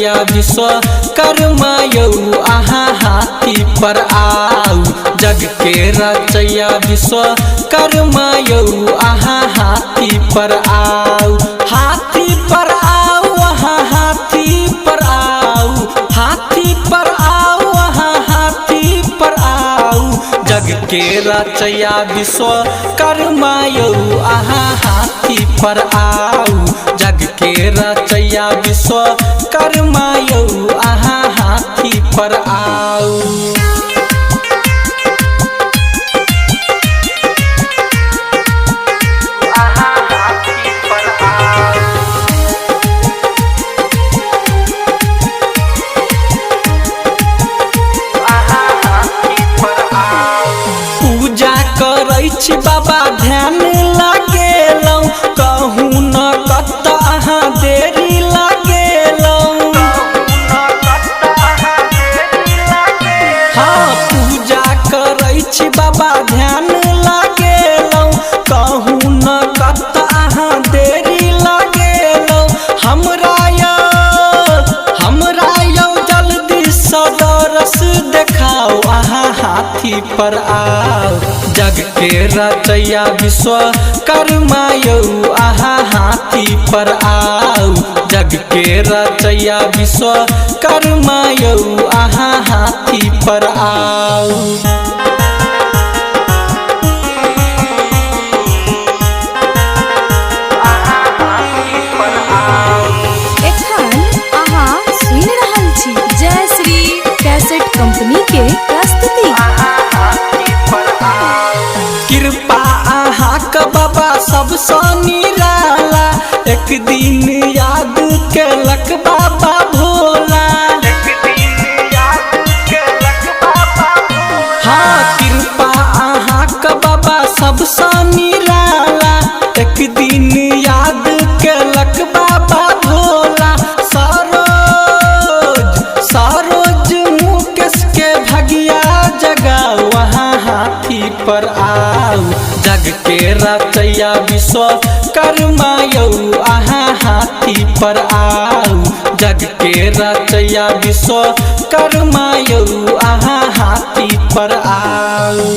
रचैया विश्वकर्मा यौ आहा हाथी पर आऊ। जग के रचैया विश्वकर्मा यौ आहा हाथी पर आऊ। हाथी पर आऊ आहा हाथी पर आऊ। हाथी पर आऊ आहा हाथी पर आऊ। जग के रचैया विश्वकर्मा यौ आहा हाथी पर आऊ। जग के रचैया विश्वकर्मा यौ आहा हाथी पर आऊ। पूजा करै छी बाबा ध्यान लागेलौ। कहूँ न कत अहाँ देरी लागेलौ। हाँ पूजा करै छी बाबा ध्यान लागेलौ। कहूँ न कत अहाँ देरी लागेलौ। हमरा यौ जल्दी सदरस देखाओ अहाँ हाथी पर आओ। जग के रचैया विश्वकर्मा यौ आहा हाथी पर आऊ। जग के रचैया विश्वकर्मा यौ आहा हाथी पर आऊ। कंपनी के प्रस्तुति। कृपा आहा का बाबा सबसे निराला। एक दिन याद केलक बाबा भोला। हाँ कृपा आहा का बाबा सबसे निराला। एक दिन याद केलक बाबा भोला। सरोज मुकेश के भगिया जगाओ वहाँ हाथी पर आऊ। जग के रचैया विश्वकर्मा यौ आहा हाथी पर आऊ। जग के रचैया विश्वकर्मा यौ आहा हाथी पर आऊ।